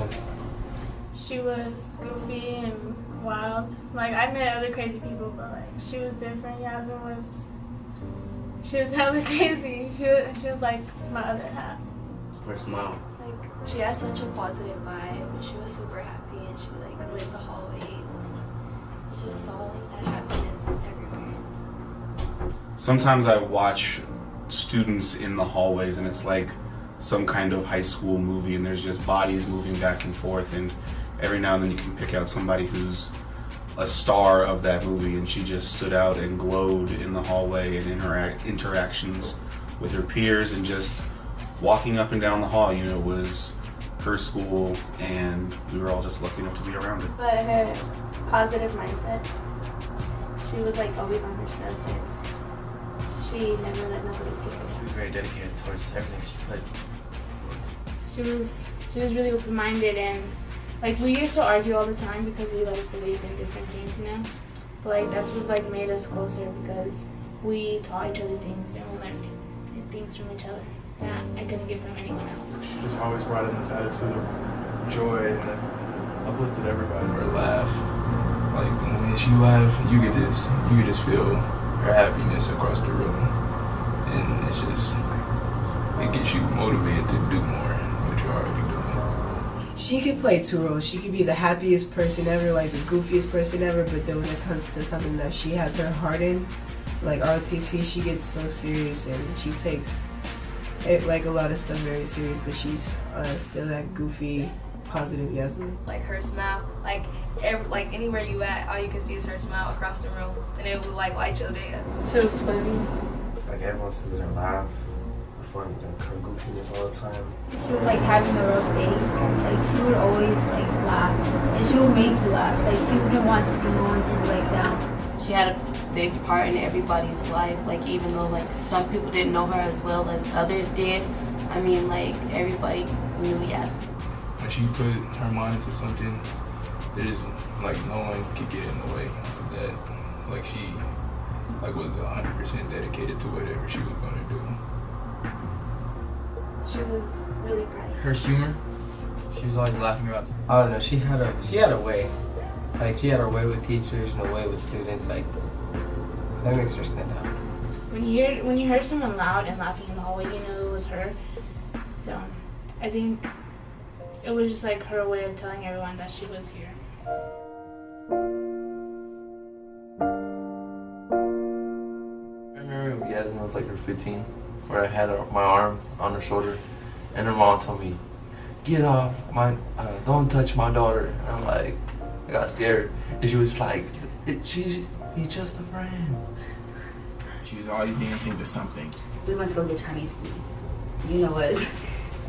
person? She was goofy and wild. Like, I met other crazy people, but like, she was different. She was hella crazy. She was like my other half. Her smile. Like, she has such a positive vibe. She was super happy, and she like lit the hallways. You just saw like that happiness everywhere. Sometimes I watch students in the hallways and it's like some kind of high school movie, and there's just bodies moving back and forth, and every now and then you can pick out somebody who's a star of that movie, and she just stood out and glowed in the hallway and in her interactions with her peers and just walking up and down the hall. You know, it was her school and we were all just lucky enough to be around it. But her positive mindset, she was like always on her stuff, and she never let nobody take her. She was very dedicated towards everything she played. She was really open-minded, and like we used to argue all the time because we like believed in different things, you know. But like that's what like made us closer, because we taught each other things and we learned things from each other that I couldn't get from anyone else. She just always brought in this attitude of joy and uplifted everybody. Her laugh, like when she laughed, you could just feel her happiness across the room, and it's just, it gets you motivated to do more what you're already doing. She could play two roles. She could be the happiest person ever, like the goofiest person ever, but then when it comes to something that she has her heart in, like ROTC, she gets so serious and she takes it, like a lot of stuff very serious, but she's still that goofy, positive Yazmine. It's like her smile, like anywhere you at, all you can see is her smile across the room, and it would like light your day up. She was funny. Like everyone sees her laugh, her fun, like her goofiness all the time. She was like having a rough day. Like she would always like laugh, and she would make you laugh. Like she wouldn't want to see no one to be like down. She had a big part in everybody's life. Like even though like some people didn't know her as well as others did, I mean like everybody knew Yazmine. When she put her mind into something, there is like no one could get in the way of that. Like she like was 100% dedicated to whatever she was gonna do. She was really bright. Her humor, she was always laughing about something. I don't know, she had a way. Like she had her way with teachers and a way with students, like that makes her stand out. When you heard someone loud and laughing in the hallway, you knew it was her. So I think it was just like her way of telling everyone that she was here. I remember when Yazmine was like her 15, where I had my arm on her shoulder, and her mom told me, "Get off my, don't touch my daughter." And I'm like, I got scared, and she was like, "He's just a friend." She was always dancing to something. We went to go get Chinese food. You know us.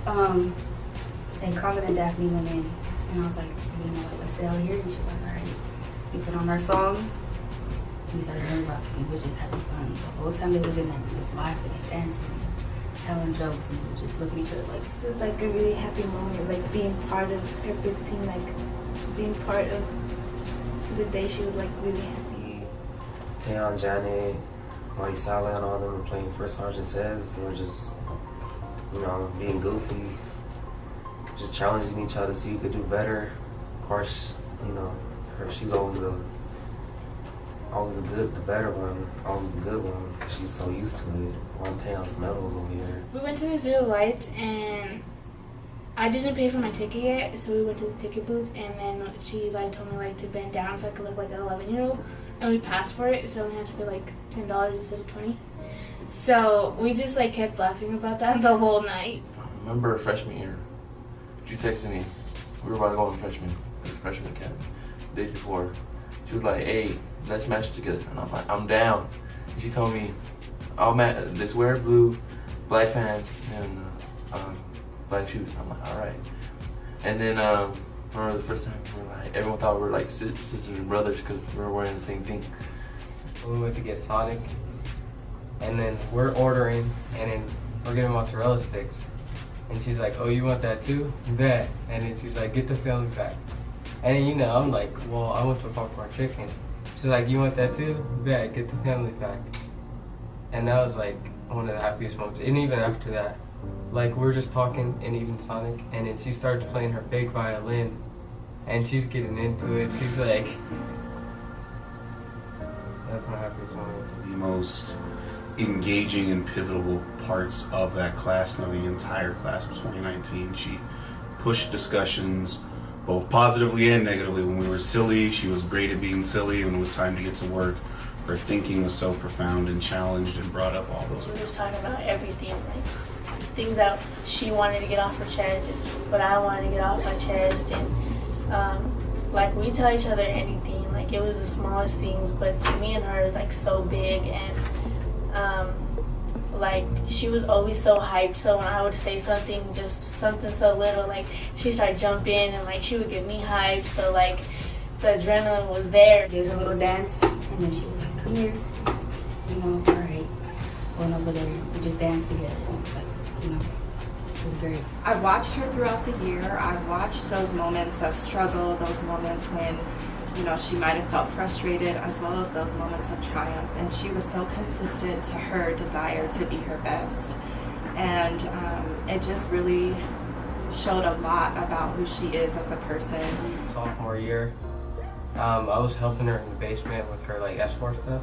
And Carmen and Daphne went in, and I was like, you know what, let's stay out here. And she was like, all right. We put on our song, and we started doing rock. We was just having fun. The whole time they was in there, we was laughing and dancing, and telling jokes, and we were just looking at each other like. This is like a really happy moment, like being part of her 15, like being part of the day. She was like really happy. Taeyeon, Janet, Marty Sala, and all them were playing First Sergeant Says. They were just, you know, being goofy, just challenging each other to see who could do better. Of course, you know, she's always the better one, always the good one. She's so used to it. One Taeyeon's medals over here. We went to the Zoo Lights, and I didn't pay for my ticket yet, so we went to the ticket booth, and then she like told me like to bend down so I could look like an 11-year-old, and we passed for it, so we had to pay like $10 instead of $20. So we just like kept laughing about that the whole night. I remember freshman year, she texted me. We were about to go on freshman camp. The day before, she was like, "Hey, let's match together." And I'm like, "I'm down." And she told me, let's wear blue, black pants, and black shoes. I'm like, all right. And then remember the first time everyone thought we were like sisters and brothers because we were wearing the same thing. We went to get Sonic, and then we're ordering, and then we're getting mozzarella sticks. And she's like, "Oh, you want that too?" Bet. And then she's like, "Get the family pack." And then, you know, I'm like, "Well, I want the popcorn chicken." She's like, "You want that too?" Bet. Get the family pack. And that was like one of the happiest moments. And even after that, like we're just talking and eating Sonic, and then she starts playing her fake violin, and she's getting into it. She's like, that's my happiest moment. The most engaging and pivotal parts of that class, of the entire class of 2019. She pushed discussions both positively and negatively. When we were silly, she was great at being silly. When it was time to get to work, her thinking was so profound and challenged and brought up all those. We were talking about everything, like things that she wanted to get off her chest and what I wanted to get off my chest, and like we tell each other anything. Like it was the smallest things, but to me and her it was like so big, and like she was always so hyped. So when I would say something, just something so little, like she'd start jumping and like she would get me hyped. So like the adrenaline was there. Did her little dance, and then she was like, "Come here," you know. All right, going over there, we just danced together. And it was like, you know, it was great. I watched her throughout the year. I watched those moments of struggle, those moments when, you know, she might have felt frustrated, as well as those moments of triumph. And she was so consistent to her desire to be her best. And it just really showed a lot about who she is as a person. Sophomore year, I was helping her in the basement with her like escort stuff.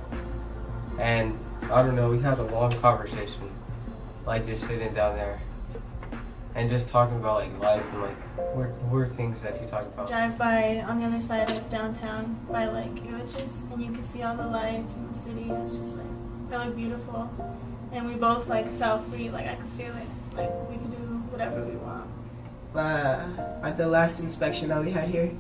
And I don't know, we had a long conversation, like just sitting down there and just talking about like life and like what were things that you talk about. Drive by on the other side of downtown by like it was just, and you could see all the lights in the city. It was just like felt like beautiful, and we both like felt free. Like I could feel it. Like we could do whatever we want. At the last inspection that we had here,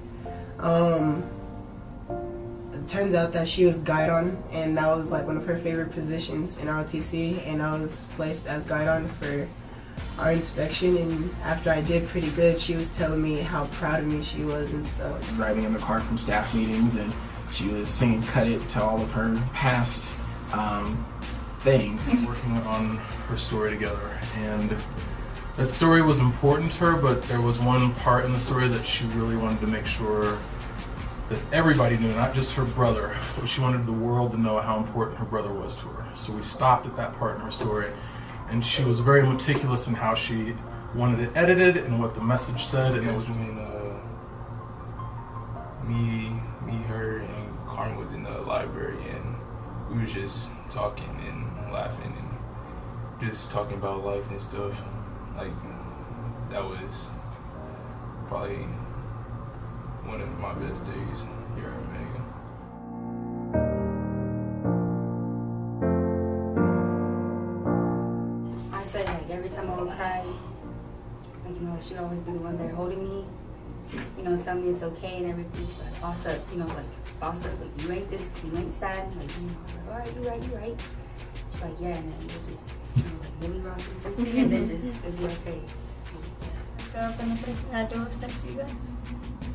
it turns out that she was guide on, and that was like one of her favorite positions in ROTC, and I was placed as guide on for our inspection. And after I did pretty good, she was telling me how proud of me she was and stuff. Driving in the car from staff meetings, and she was singing "Cut It" to all of her past things. Working on her story together, and that story was important to her, but there was one part in the story that she really wanted to make sure that everybody knew, not just her brother, but she wanted the world to know how important her brother was to her. So we stopped at that part in her story, and she was very meticulous in how she wanted it edited and what the message said. And it was between me, her, and Carmen was in the library, and we was just talking and laughing and just talking about life and stuff. Like, that was probably one of my best days here at Omega. I said, like, every time I would cry, like, you know, she'd always be the one there holding me, you know, telling me it's okay and everything. She'd be like, boss up, you know, like, boss up, like, you ain't sad, like, you know, all right, you right. She's like, yeah, and then we'll just, you know, like, really rock everything, and then just, it'll be okay. I got up and the first thing I did was text you guys.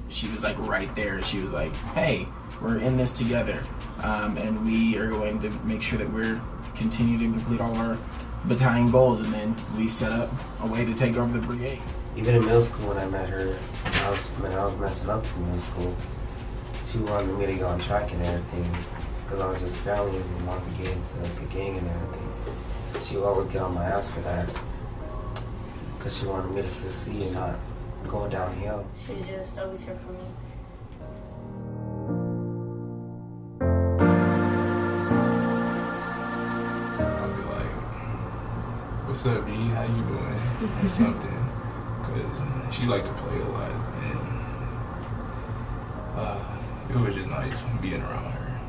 She was like right there. She was like, "Hey, we're in this together, and we are going to make sure that we're continuing to complete all our battalion goals." And then we set up a way to take over the brigade. Even in middle school, when I met her, I was messing up in middle school. She wanted me to go on track and everything because I was just failing and wanted to get into like a gang and everything. She would always get on my ass for that because she wanted me to succeed and not going downhill. She was just always here for me. I'll be like, "What's up, B? How you doing?" or something, because she liked to play a lot, and it was just nice being around her.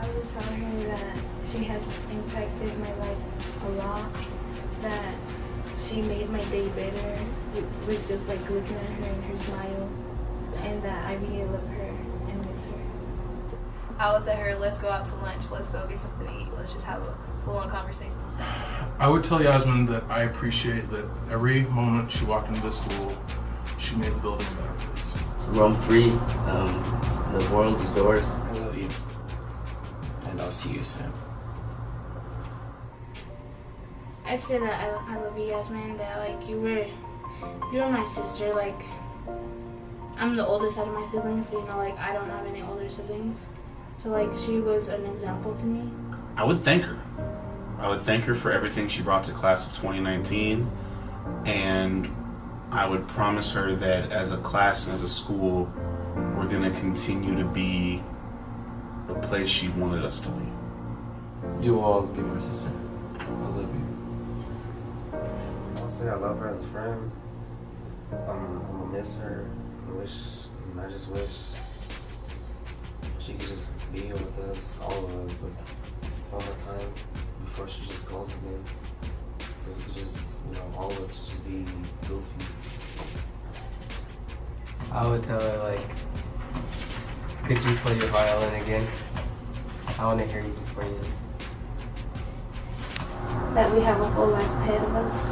I would tell her that she has impacted my life a lot, that she made my day better with just like looking at her and her smile, and that I really love her and miss her. I would tell her, let's go out to lunch, let's go get something to eat, let's just have a full-on conversation. I would tell Yazmine that I appreciate that every moment she walked into the school, she made the building a better place. Roam free, the world is yours. I love you, and I'll see you soon. I'd say that I love you, Yazmine, that like you were my sister. Like, I'm the oldest out of my siblings, so you know, like I don't have any older siblings. So like she was an example to me. I would thank her. I would thank her for everything she brought to class of 2019, and I would promise her that as a class and as a school, we're going to continue to be the place she wanted us to be. You will all be my sister. I love you. I'll say I love her as a friend. I'm gonna miss her. I just wish she could just be here with us, all of us, like one more time before she just goes again. So we could just, all of us could just be goofy. I would tell her, like, could you play your violin again? I want to hear you before you leave. That we have a whole life ahead of us,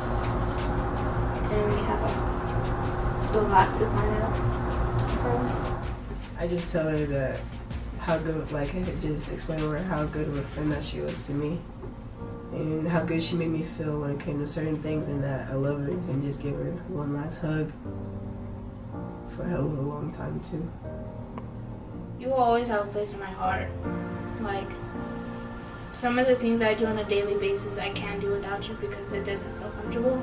and we have a lot to find out for us. I just tell her that how good, like I had just explained to her how good of a friend that she was to me, and how good she made me feel when it came to certain things, and that I love her, and just give her one last hug for a hell of a long time too. You will always have a place in my heart. Like, some of the things I do on a daily basis I can't do without you because it doesn't feel comfortable.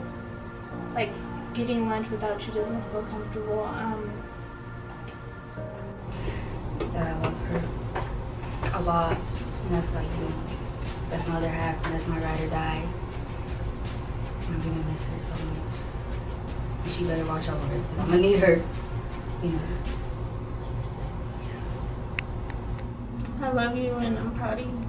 Like, getting lunch without you doesn't feel comfortable. That I love her a lot, and that's like you. That's my other half, and that's my ride or die. I'm gonna miss her so much. And she better watch over us, because I'm gonna need her. So, yeah. I love you and I'm proud of you.